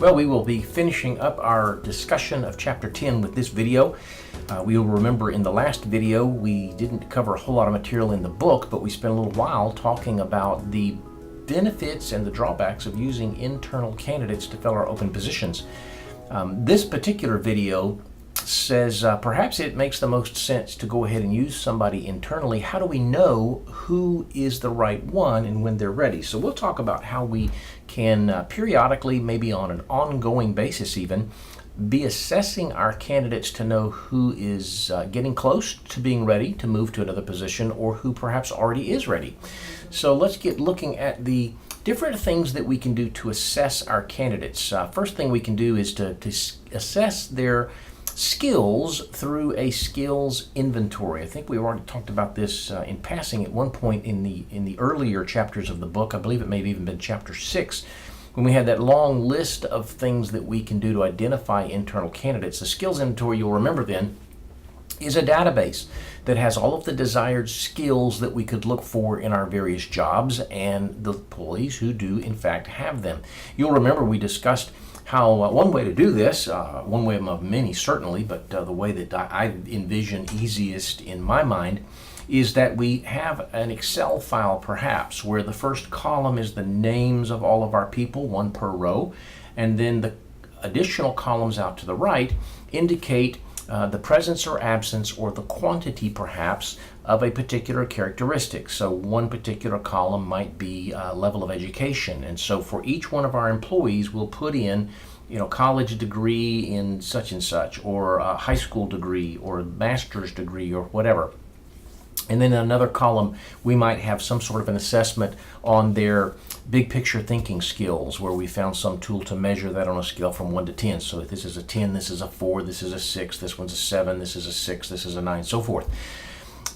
Well, we will be finishing up our discussion of Chapter 10 with this video. We will remember in the last video we didn't cover a whole lot of material in the book, but we spent a little while talking about the benefits and the drawbacks of using internal candidates to fill our open positions. This particular video says perhaps it makes the most sense to go ahead and use somebody internally. How do we know who is the right one and when they're ready? So we'll talk about how we can periodically, maybe on an ongoing basis even, be assessing our candidates to know who is getting close to being ready to move to another position or who perhaps already is ready. So let's get looking at the different things that we can do to assess our candidates. First thing we can do is to assess their skills through a skills inventory. I think we already talked about this in passing at one point in the earlier chapters of the book. I believe it may have even been chapter 6, when we had that long list of things that we can do to identify internal candidates. The skills inventory, you'll remember then, is a database that has all of the desired skills that we could look for in our various jobs and the employees who do in fact have them. You'll remember we discussed how one way to do this, one way of many certainly, but the way that I envision easiest in my mind is that we have an Excel file perhaps where the first column is the names of all of our people, one per row, and then the additional columns out to the right indicate the presence or absence or the quantity perhaps of a particular characteristic. So one particular column might be level of education, and so for each one of our employees we'll put in college degree in such and such, or a high school degree or a master's degree or whatever. And then in another column we might have some sort of an assessment on their big picture thinking skills, where we found some tool to measure that on a scale from 1 to 10. So if this is a 10, this is a 4, this is a 6, this one's a 7, this is a 6, this is a 9, so forth.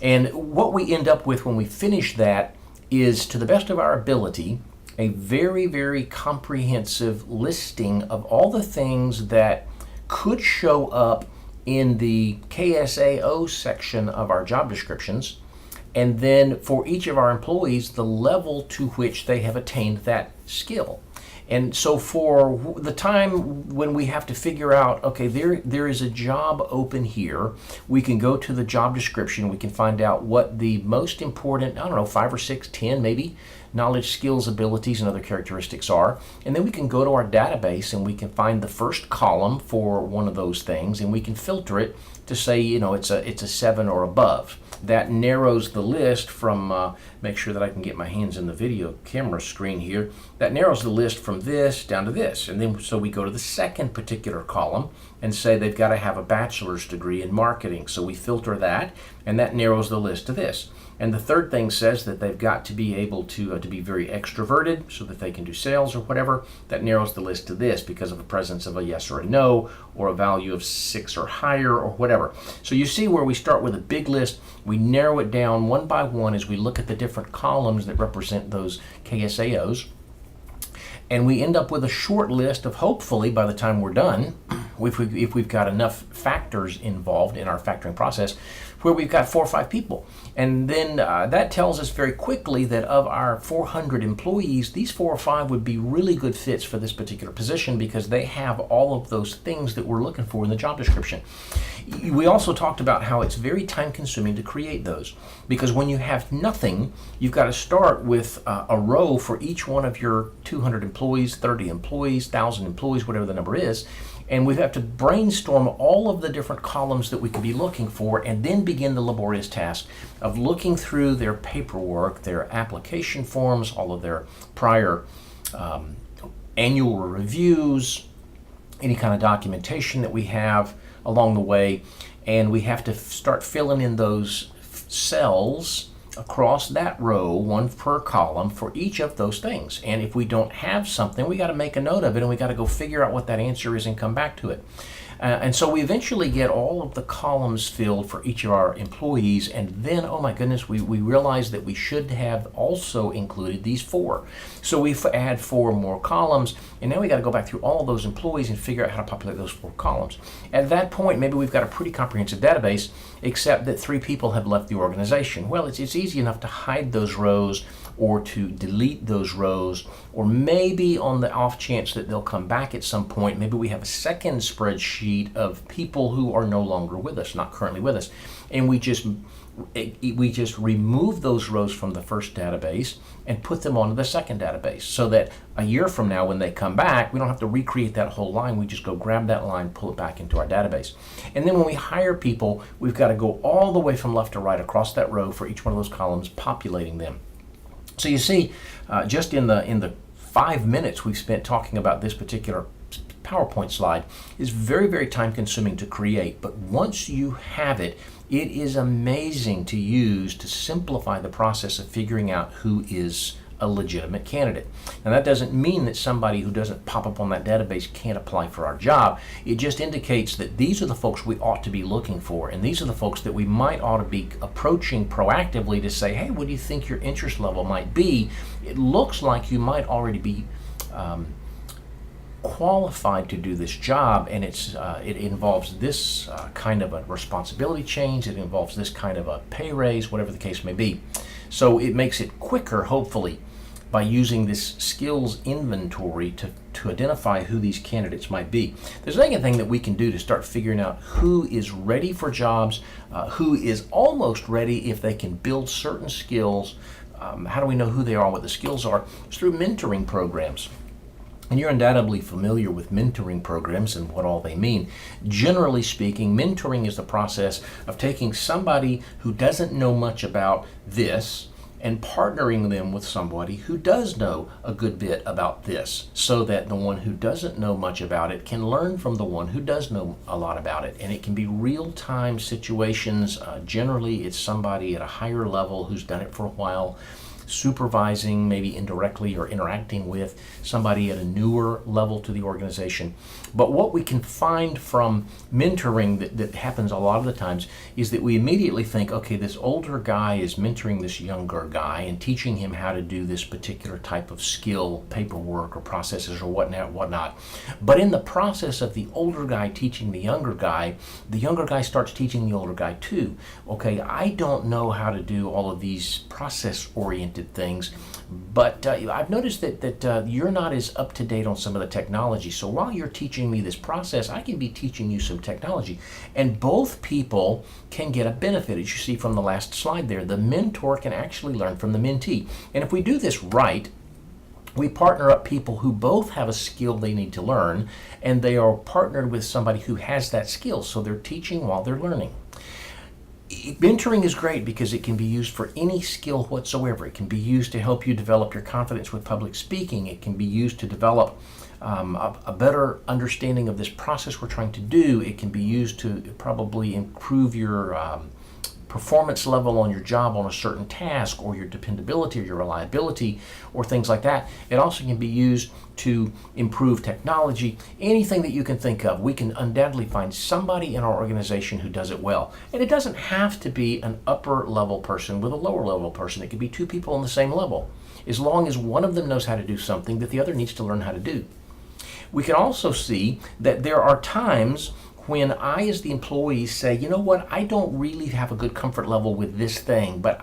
And what we end up with when we finish that is, to the best of our ability, a very, very comprehensive listing of all the things that could show up in the KSAO section of our job descriptions, and then for each of our employees, the level to which they have attained that skill. And so for the time when we have to figure out, okay, there is a job open here, we can go to the job description, we can find out what the most important, 5 or 6, 10 maybe, knowledge, skills, abilities, and other characteristics are. And then we can go to our database and we can find the first column for one of those things, and we can filter it to say, it's a 7 or above. That narrows the list from, make sure that I can get my hands in the video camera screen here, that narrows the list from this down to this. And then so we go to the second particular column and say they've got to have a bachelor's degree in marketing. So we filter that, and that narrows the list to this. And the third thing says that they've got to be able to be very extroverted so that they can do sales or whatever. That narrows the list to this because of the presence of a yes or a no, or a value of 6 or higher, or whatever. So you see where we start with a big list, we narrow it down one by one as we look at the different columns that represent those KSAOs. And we end up with a short list of, hopefully by the time we're done, if we've got enough factors involved in our factoring process, where we've got 4 or 5 people. And then that tells us very quickly that of our 400 employees, these 4 or 5 would be really good fits for this particular position because they have all of those things that we're looking for in the job description. We also talked about how it's very time consuming to create those, because when you have nothing, you've got to start with a row for each one of your 200 employees, 30 employees, 1,000 employees, whatever the number is. And we have to brainstorm all of the different columns that we could be looking for, and then begin the laborious task of looking through their paperwork, their application forms, all of their prior annual reviews, any kind of documentation that we have along the way. And we have to start filling in those cells across that row, one per column, for each of those things. And if we don't have something, we got to make a note of it, and we got to go figure out what that answer is and come back to it. And so we eventually get all of the columns filled for each of our employees, and then, oh my goodness, we realize that we should have also included these 4. So we add 4 more columns, and now we got to go back through all of those employees and figure out how to populate those 4 columns. At that point, maybe we've got a pretty comprehensive database, except that 3 people have left the organization. Well, it's easy enough to hide those rows or to delete those rows, or maybe on the off chance that they'll come back at some point, maybe we have a second spreadsheet of people who are no longer with us, not currently with us, and we just remove those rows from the first database and put them onto the second database, so that a year from now when they come back, we don't have to recreate that whole line. We just go grab that line, pull it back into our database. And then when we hire people, we've got to go all the way from left to right across that row for each one of those columns, populating them. So you see, just in the 5 minutes we've spent talking about this particular PowerPoint slide, is very, very time consuming to create. But once you have it, it is amazing to use to simplify the process of figuring out who is a legitimate candidate. Now, that doesn't mean that somebody who doesn't pop up on that database can't apply for our job. It just indicates that these are the folks we ought to be looking for, and these are the folks that we might ought to be approaching proactively to say, hey, what do you think your interest level might be? It looks like you might already be qualified to do this job, and it involves this kind of a responsibility change, it involves this kind of a pay raise, whatever the case may be. So it makes it quicker, hopefully, by using this skills inventory to identify who these candidates might be. There's a second thing that we can do to start figuring out who is ready for jobs, who is almost ready if they can build certain skills. How do we know who they are, what the skills are? It's through mentoring programs. And you're undoubtedly familiar with mentoring programs and what all they mean. Generally speaking, mentoring is the process of taking somebody who doesn't know much about this and partnering them with somebody who does know a good bit about this, so that the one who doesn't know much about it can learn from the one who does know a lot about it. And it can be real-time situations. Generally, it's somebody at a higher level who's done it for a while, supervising, maybe indirectly, or interacting with somebody at a newer level to the organization. But what we can find from mentoring that happens a lot of the times is that we immediately think, okay, this older guy is mentoring this younger guy and teaching him how to do this particular type of skill, paperwork or processes or whatnot. But in the process of the older guy teaching the younger guy starts teaching the older guy too. Okay, I don't know how to do all of these process-oriented things, but I've noticed that you're not as up to date on some of the technology. So while you're teaching me this process, I can be teaching you some technology. And both people can get a benefit. As you see from the last slide there, the mentor can actually learn from the mentee. And if we do this right, we partner up people who both have a skill they need to learn, and they are partnered with somebody who has that skill. So they're teaching while they're learning. Mentoring is great because it can be used for any skill whatsoever. It can be used to help you develop your confidence with public speaking. It can be used to develop a better understanding of this process we're trying to do. It can be used to probably improve your performance level on your job on a certain task, or your dependability or your reliability, or things like that. It also can be used to improve technology. Anything that you can think of, we can undoubtedly find somebody in our organization who does it well. And it doesn't have to be an upper level person with a lower level person. It could be two people on the same level, as long as one of them knows how to do something that the other needs to learn how to do. We can also see that there are times when I, as the employee, say, you know what, I don't really have a good comfort level with this thing, but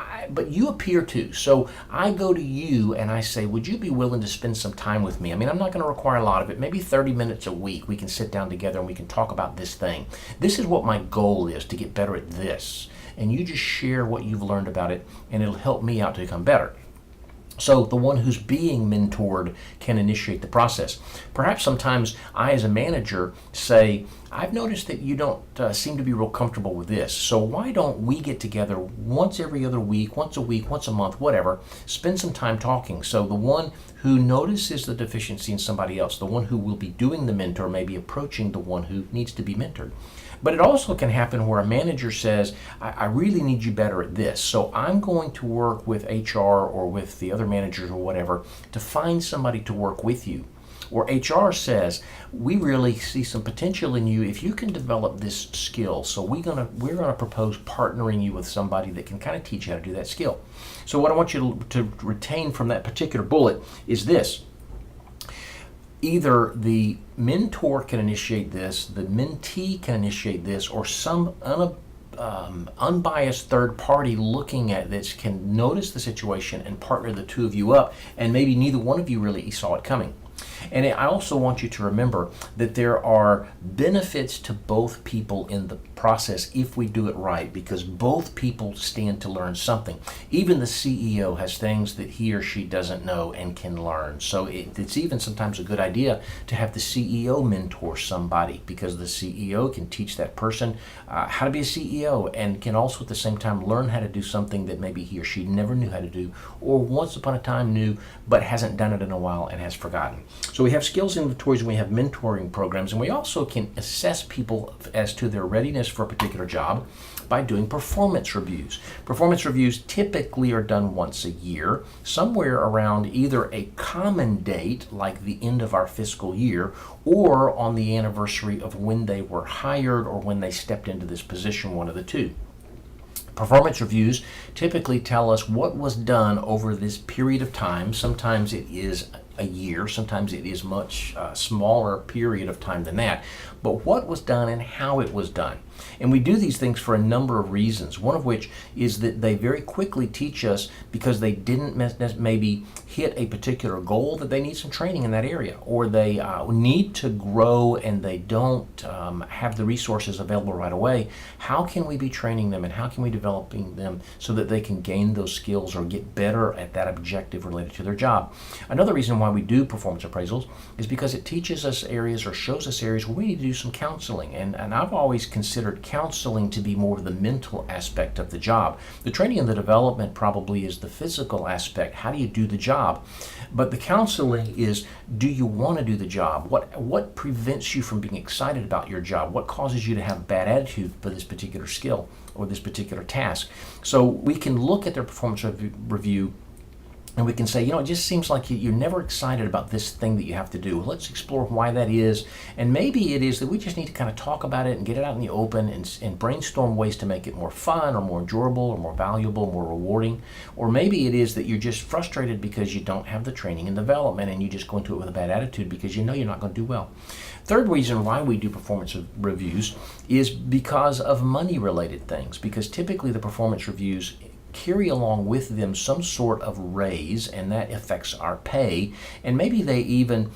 you appear to. So I go to you and I say, would you be willing to spend some time with me? I mean, I'm not going to require a lot of it, maybe 30 minutes a week. We can sit down together and we can talk about this thing. This is what my goal is, to get better at this. And you just share what you've learned about it, and it'll help me out to become better. So the one who's being mentored can initiate the process. Perhaps sometimes I, as a manager, say, I've noticed that you don't seem to be real comfortable with this, so why don't we get together once every other week, once a month, whatever, spend some time talking. So the one who notices the deficiency in somebody else, the one who will be doing the mentor, may be approaching the one who needs to be mentored. But it also can happen where a manager says, I really need you better at this, so I'm going to work with HR or with the other managers or whatever to find somebody to work with you. Or HR says, we really see some potential in you if you can develop this skill, so we're gonna propose partnering you with somebody that can kind of teach you how to do that skill. So what I want you to retain from that particular bullet is this. Either the mentor can initiate this, the mentee can initiate this, or some unbiased third party looking at this can notice the situation and partner the two of you up, and maybe neither one of you really saw it coming. And I also want you to remember that there are benefits to both people in the process if we do it right, because both people stand to learn something. Even the CEO has things that he or she doesn't know and can learn. So it's even sometimes a good idea to have the CEO mentor somebody, because the CEO can teach that person how to be a CEO, and can also at the same time learn how to do something that maybe he or she never knew how to do, or once upon a time knew but hasn't done it in a while and has forgotten. So we have skills inventories, and we have mentoring programs, and we also can assess people as to their readiness for a particular job by doing performance reviews. Performance reviews typically are done once a year, somewhere around either a common date, like the end of our fiscal year, or on the anniversary of when they were hired or when they stepped into this position, one of the two. Performance reviews typically tell us what was done over this period of time. Sometimes it is a year, sometimes it is much smaller period of time than that, but what was done and how it was done. And we do these things for a number of reasons, one of which is that they very quickly teach us, because they didn't maybe hit a particular goal, that they need some training in that area, or they need to grow and they don't have the resources available right away. How can we be training them, and how can we developing them so that they can gain those skills or get better at that objective related to their job? Another reason why we do performance appraisals is because it teaches us areas or shows us areas where we need to do some counseling. And I've always considered counseling to be more of the mental aspect of the job. The training and the development probably is the physical aspect. How do you do the job? But the counseling is, do you want to do the job? What prevents you from being excited about your job? What causes you to have a bad attitude for this particular skill or this particular task? So we can look at their performance review, and we can say, it just seems like you're never excited about this thing that you have to do. Let's explore why that is. And maybe it is that we just need to kind of talk about it and get it out in the open and brainstorm ways to make it more fun or more enjoyable or more valuable, more rewarding. Or maybe it is that you're just frustrated because you don't have the training and development, and you just go into it with a bad attitude because you know you're not going to do well. Third reason why we do performance reviews is because of money-related things, because typically the performance reviews carry along with them some sort of raise, and that affects our pay, and maybe they even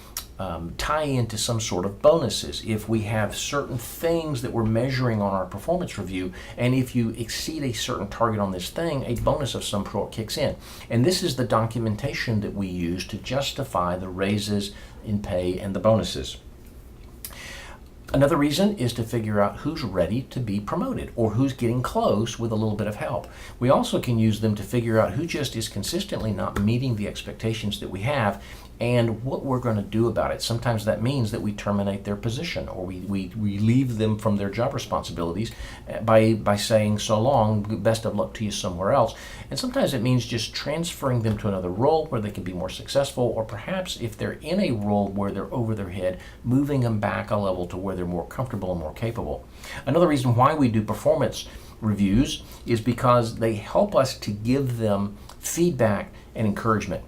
tie into some sort of bonuses. If we have certain things that we're measuring on our performance review, and if you exceed a certain target on this thing, a bonus of some sort kicks in. And this is the documentation that we use to justify the raises in pay and the bonuses. Another reason is to figure out who's ready to be promoted or who's getting close with a little bit of help. We also can use them to figure out who just is consistently not meeting the expectations that we have and what we're going to do about it. Sometimes that means that we terminate their position, or we relieve them from their job responsibilities by saying so long, best of luck to you somewhere else. And sometimes it means just transferring them to another role where they can be more successful, or perhaps if they're in a role where they're over their head, moving them back a level to where they're more comfortable and more capable. Another reason why we do performance reviews is because they help us to give them feedback and encouragement.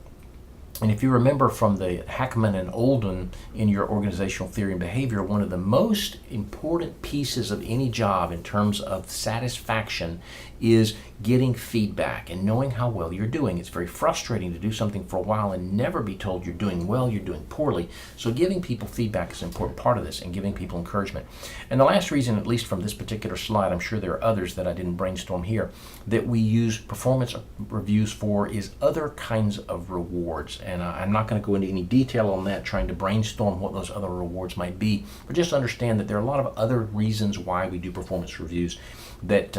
And if you remember from the Hackman and Olden in your organizational theory and behavior, one of the most important pieces of any job in terms of satisfaction is getting feedback and knowing how well you're doing. It's very frustrating to do something for a while and never be told you're doing well, you're doing poorly. So giving people feedback is an important part of this, and giving people encouragement. And the last reason, at least from this particular slide, I'm sure there are others that I didn't brainstorm here, that we use performance reviews for is other kinds of rewards. And I'm not going to go into any detail on that, trying to brainstorm what those other rewards might be, but just understand that there are a lot of other reasons why we do performance reviews that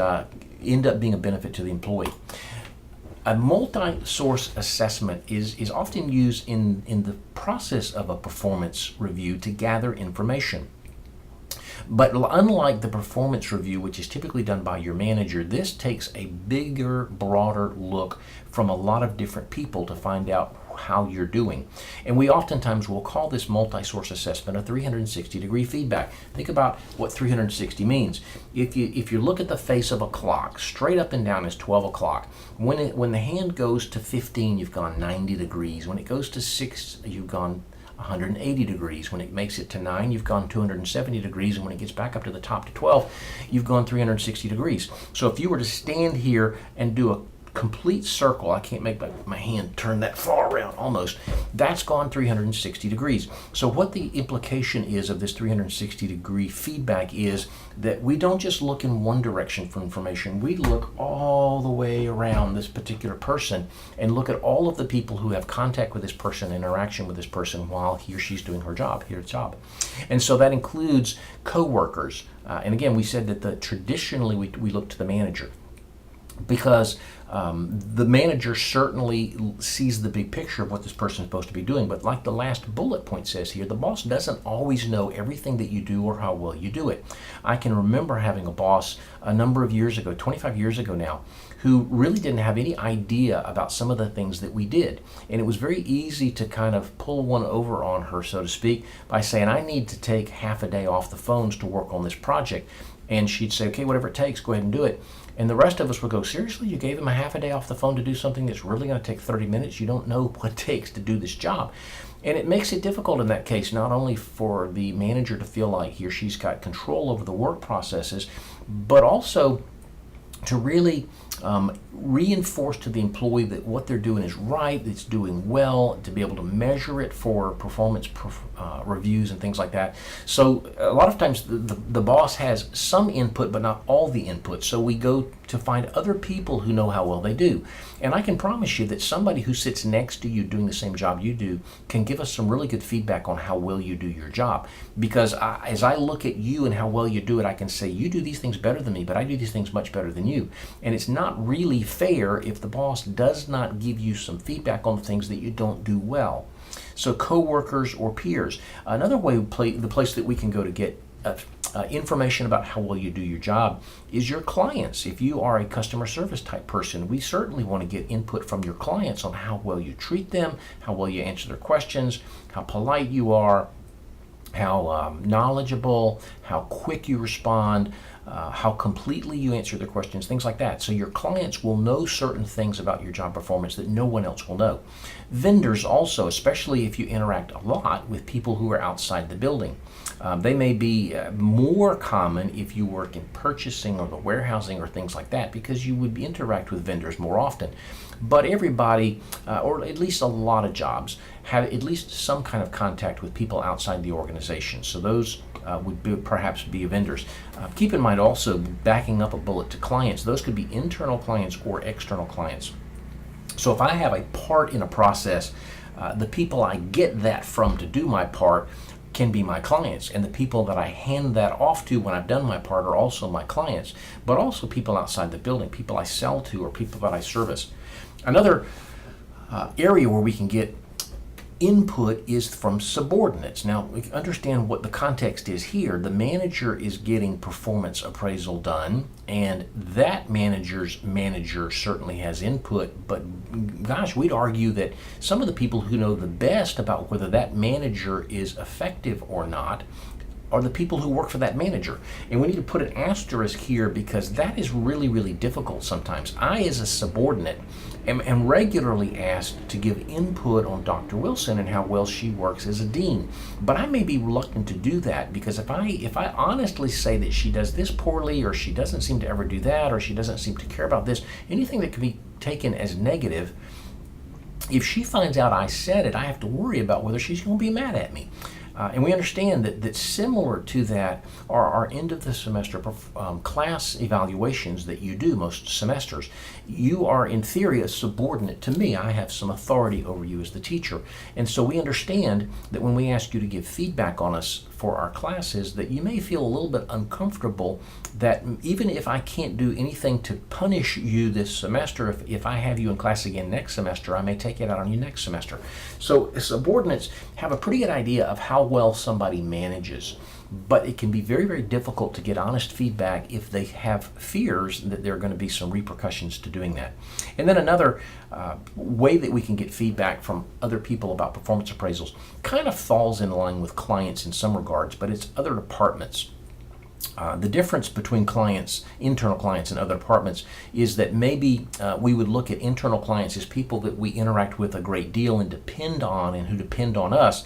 end up being a benefit to the employee. A multi-source assessment is often used in the process of a performance review to gather information. But unlike the performance review, which is typically done by your manager, this takes a bigger, broader look from a lot of different people to find out how you're doing. And we oftentimes will call this multi-source assessment a 360-degree feedback. Think about what 360 means. If you look at the face of a clock, straight up and down is 12 o'clock. When the hand goes to 15, you've gone 90 degrees. When it goes to 6, you've gone 180 degrees. When it makes it to 9, you've gone 270 degrees, and when it gets back up to the top to 12, you've gone 360 degrees. So if you were to stand here and do a complete circle, I can't make my hand turn that far around almost, that's gone 360 degrees. So what the implication is of this 360 degree feedback is that we don't just look in one direction for information, we look all the way around this particular person and look at all of the people who have contact with this person, interaction with this person while he or she's doing her job, her job. And so that includes co-workers. And again, we said that traditionally we look to the manager, because the manager certainly sees the big picture of what this person is supposed to be doing. But like the last bullet point says here, the boss doesn't always know everything that you do or how well you do it. I can remember having a boss a number of years ago, 25 years ago now, who really didn't have any idea about some of the things that we did. And it was very easy to kind of pull one over on her, so to speak, by saying, I need to take half a day off the phones to work on this project. And she'd say, okay, whatever it takes, go ahead and do it. And the rest of us would go, seriously, you gave him a half a day off the phone to do something that's really going to take 30 minutes? You don't know what it takes to do this job. And it makes it difficult in that case, not only for the manager to feel like he or she's got control over the work processes, but also to really reinforce to the employee that what they're doing is right, it's doing well, to be able to measure it for performance reviews and things like that. So a lot of times the boss has some input, but not all the input. So we go to find other people who know how well they do. And I can promise you that somebody who sits next to you doing the same job you do can give us some really good feedback on how well you do your job. Because as I look at you and how well you do it, I can say, you do these things better than me, but I do these things much better than you. And it's not really fair if the boss does not give you some feedback on the things that you don't do well. So coworkers or peers. Another way, the place that we can go to get information about how well you do your job is your clients. If you are a customer service type person, we certainly want to get input from your clients on how well you treat them, how well you answer their questions, how polite you are, how knowledgeable, how quick you respond, how completely you answer their questions, things like that. So your clients will know certain things about your job performance that no one else will know. Vendors also, especially if you interact a lot with people who are outside the building. They may be more common if you work in purchasing or the warehousing or things like that, because you would interact with vendors more often. But everybody, or at least a lot of jobs, have at least some kind of contact with people outside the organization. So those would perhaps be vendors. Keep in mind also, backing up a bullet to clients, those could be internal clients or external clients. So if I have a part in a process, the people I get that from to do my part can be my clients, and the people that I hand that off to when I've done my part are also my clients, but also people outside the building, people I sell to or people that I service. Another area where we can get input is from subordinates. Now, we understand what the context is here. The manager is getting performance appraisal done, and that manager's manager certainly has input, but gosh, we'd argue that some of the people who know the best about whether that manager is effective or not are the people who work for that manager. And we need to put an asterisk here, because that is really, really difficult sometimes. I, as a subordinate, am regularly asked to give input on Dr. Wilson and how well she works as a dean. But I may be reluctant to do that, because if I honestly say that she does this poorly, or she doesn't seem to ever do that, or she doesn't seem to care about this, anything that can be taken as negative, if she finds out I said it, I have to worry about whether she's going to be mad at me. And we understand that similar to that are our end of the semester class evaluations that you do most semesters. You are in theory a subordinate to me. I have some authority over you as the teacher. And so we understand that when we ask you to give feedback on us for our classes, that you may feel a little bit uncomfortable that even if I can't do anything to punish you this semester, if I have you in class again next semester, I may take it out on you next semester. So subordinates have a pretty good idea of how well somebody manages, but it can be very, very difficult to get honest feedback if they have fears that there are going to be some repercussions to doing that. And then another way that we can get feedback from other people about performance appraisals kind of falls in line with clients in some regards, but it's other departments. The difference between clients, internal clients and other departments, is that maybe we would look at internal clients as people that we interact with a great deal and depend on, and who depend on us.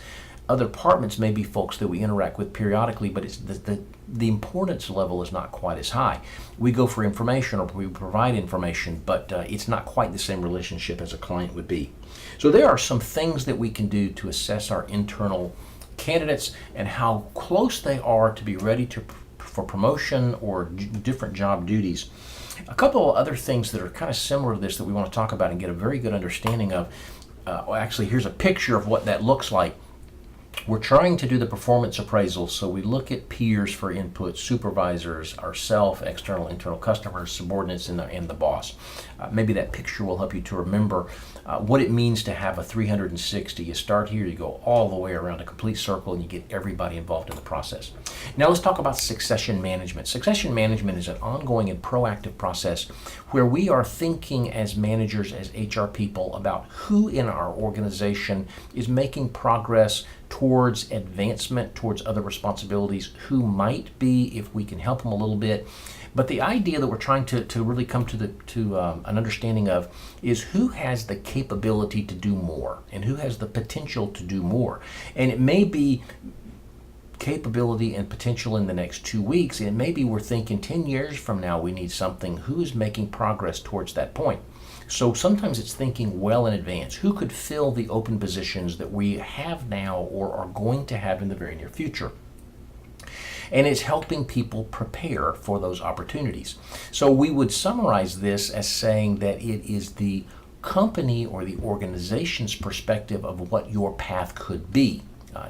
Other departments may be folks that we interact with periodically, but it's the importance level is not quite as high. We go for information or we provide information, but it's not quite the same relationship as a client would be. So there are some things that we can do to assess our internal candidates and how close they are to be ready for promotion or different job duties. A couple of other things that are kind of similar to this that we want to talk about and get a very good understanding of. Actually, here's a picture of what that looks like. We're trying to do the performance appraisal, so we look at peers for input, supervisors, ourselves, external, internal customers, subordinates, and the boss. Maybe that picture will help you to remember what it means to have a 360. You start here, you go all the way around a complete circle, and you get everybody involved in the process. Now let's talk about succession management. Succession management is an ongoing and proactive process where we are thinking as managers, as HR people, about who in our organization is making progress towards advancement, towards other responsibilities, who might be, if we can help them a little bit. But the idea that we're trying to really come to an understanding of is who has the capability to do more and who has the potential to do more. And it may be capability and potential in the next 2 weeks, and maybe we're thinking 10 years from now we need something. Who is making progress towards that point? So sometimes it's thinking well in advance. Who could fill the open positions that we have now or are going to have in the very near future? And it's helping people prepare for those opportunities. So we would summarize this as saying that it is the company or the organization's perspective of what your path could be.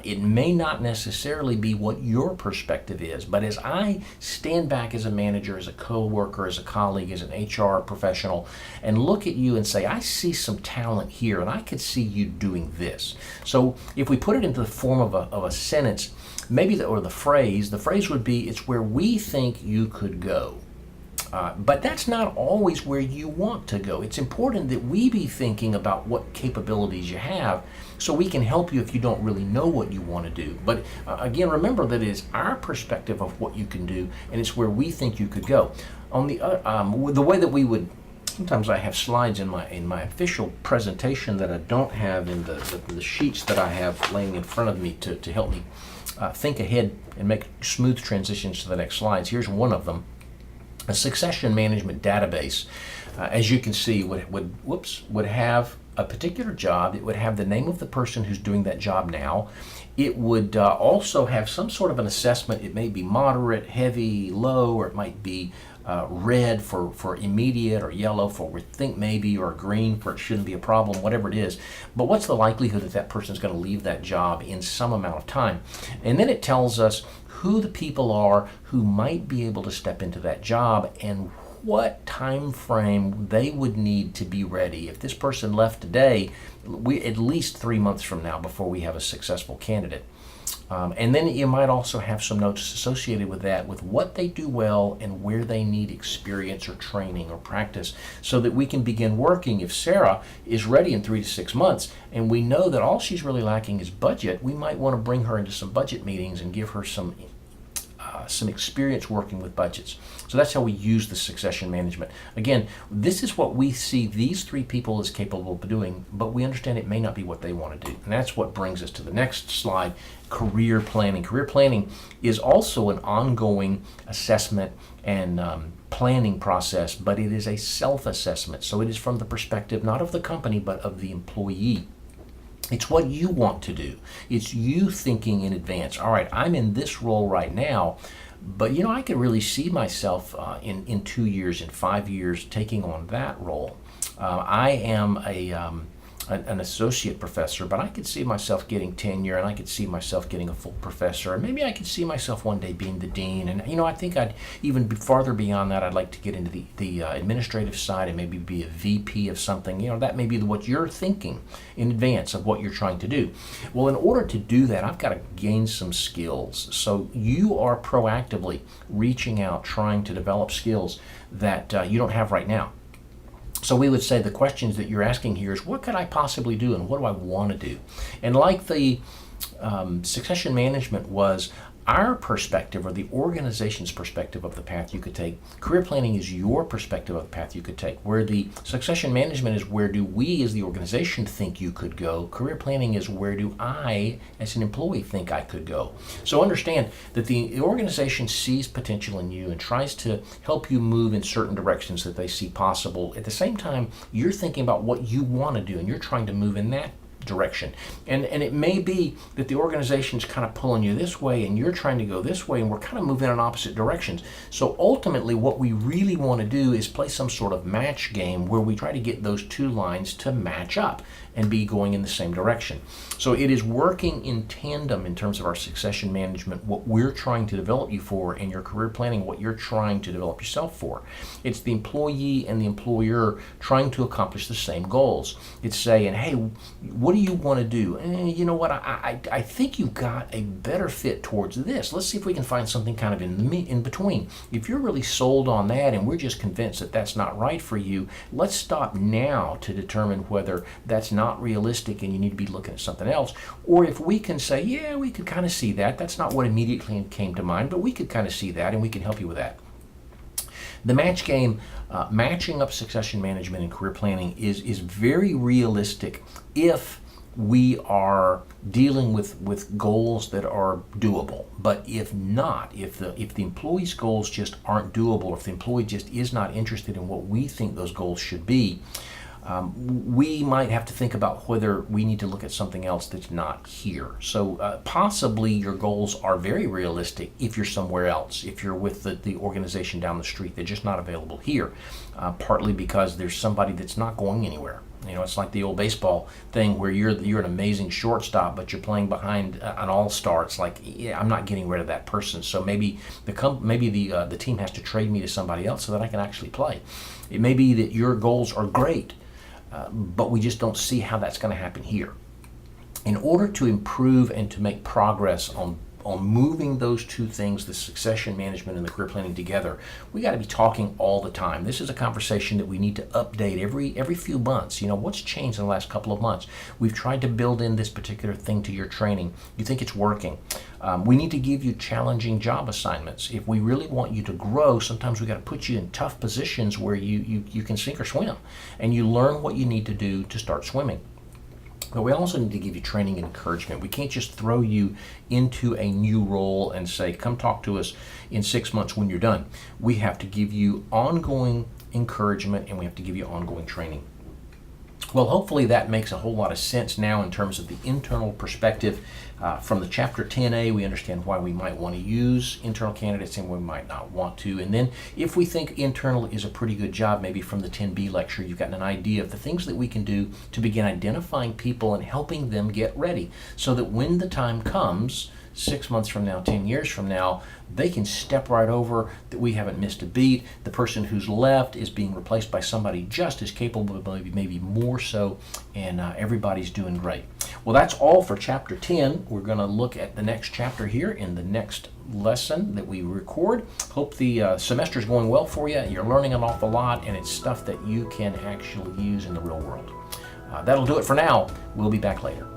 It may not necessarily be what your perspective is, but as I stand back as a manager, as a coworker, as a colleague, as an HR professional, and look at you and say, I see some talent here, and I could see you doing this. So if we put it into the form of a sentence, maybe the phrase would be, it's where we think you could go. But that's not always where you want to go. It's important that we be thinking about what capabilities you have so we can help you if you don't really know what you want to do. But again, remember that it is our perspective of what you can do, and it's where we think you could go. On the way that we would, sometimes I have slides in my official presentation that I don't have in the sheets that I have laying in front of me to help me think ahead and make smooth transitions to the next slides. Here's one of them. A succession management database, as you can see, would have a particular job. It would have the name of the person who's doing that job now. It would also have some sort of an assessment. It may be moderate, heavy, low, or it might be red for immediate, or yellow for we think maybe, or green for it shouldn't be a problem, whatever it is. But what's the likelihood that that person's going to leave that job in some amount of time? And then it tells us who the people are who might be able to step into that job and what time frame they would need to be ready. If this person left today, we at least 3 months from now before we have a successful candidate. And then you might also have some notes associated with that, with what they do well and where they need experience or training or practice, so that we can begin working. If Sarah is ready in 3 to 6 months and we know that all she's really lacking is budget, we might want to bring her into some budget meetings and give her some experience working with budgets. So that's how we use the succession management. Again, this is what we see these 3 people as capable of doing, but we understand it may not be what they want to do. And that's what brings us to the next slide, career planning. Career planning is also an ongoing assessment and planning process, but it is a self-assessment. So it is from the perspective not of the company, but of the employee. It's what you want to do. It's you thinking in advance. All right, I'm in this role right now, but I could really see myself in 2 years, in 5 years, taking on that role. I am an associate professor, but I could see myself getting tenure, and I could see myself getting a full professor, and maybe I could see myself one day being the dean. And I think I'd even be farther beyond that. I'd like to get into the administrative side and maybe be a VP of something. That may be what you're thinking in advance of what you're trying to do. Well, in order to do that, I've got to gain some skills. So you are proactively reaching out, trying to develop skills that you don't have right now. So we would say the questions that you're asking here is, what could I possibly do, and what do I want to do? And like the succession management was, our perspective or the organization's perspective of the path you could take. Career planning is your perspective of the path you could take. Where the succession management is where do we as the organization think you could go. Career planning is where do I as an employee think I could go. So understand that the organization sees potential in you and tries to help you move in certain directions that they see possible. At the same time, you're thinking about what you want to do and you're trying to move in that direction. And it may be that the organization's kind of pulling you this way and you're trying to go this way and we're kind of moving in opposite directions. So ultimately what we really want to do is play some sort of match game where we try to get those two lines to match up and be going in the same direction. So it is working in tandem in terms of our succession management, what we're trying to develop you for, and your career planning, what you're trying to develop yourself for. It's the employee and the employer trying to accomplish the same goals. It's saying, hey, what do you want to do? You know what, I think you've got a better fit towards this. Let's see if we can find something kind of in between. If you're really sold on that and we're just convinced that that's not right for you, let's stop now to determine whether that's not realistic and you need to be looking at something else. Or if we can say, yeah, we could kind of see that. That's not what immediately came to mind, but we could kind of see that and we can help you with that. The match game, matching up succession management and career planning is very realistic if we are dealing with goals that are doable. But if not, if the employee's goals just aren't doable, or if the employee just is not interested in what we think those goals should be, we might have to think about whether we need to look at something else that's not here. So possibly your goals are very realistic if you're somewhere else, if you're with the organization down the street. They're just not available here, partly because there's somebody that's not going anywhere. You know, it's like the old baseball thing where you're an amazing shortstop, but you're playing behind an all-star. It's like, yeah, I'm not getting rid of that person. So maybe the team has to trade me to somebody else so that I can actually play. It may be that your goals are great, but we just don't see how that's going to happen here. In order to improve and to make progress on moving those two things, the succession management and the career planning together, we got to be talking all the time. This is a conversation that we need to update every few months. You know, what's changed in the last couple of months? We've tried to build in this particular thing to your training. You think it's working. We need to give you challenging job assignments. If we really want you to grow, sometimes we got to put you in tough positions where you can sink or swim, and you learn what you need to do to start swimming. But we also need to give you training and encouragement. We can't just throw you into a new role and say, come talk to us in 6 months when you're done. We have to give you ongoing encouragement and we have to give you ongoing training. Well, hopefully that makes a whole lot of sense now in terms of the internal perspective. From the Chapter 10A, we understand why we might want to use internal candidates and we might not want to. And then if we think internal is a pretty good job, maybe from the 10B lecture, you've gotten an idea of the things that we can do to begin identifying people and helping them get ready so that when the time comes, 6 months from now, 10 years from now, they can step right over, that we haven't missed a beat. The person who's left is being replaced by somebody just as capable, maybe more so, and everybody's doing great. Well, that's all for Chapter 10. We're going to look at the next chapter here in the next lesson that we record. Hope the semester's going well for you. You're learning an awful lot, and it's stuff that you can actually use in the real world. That'll do it for now. We'll be back later.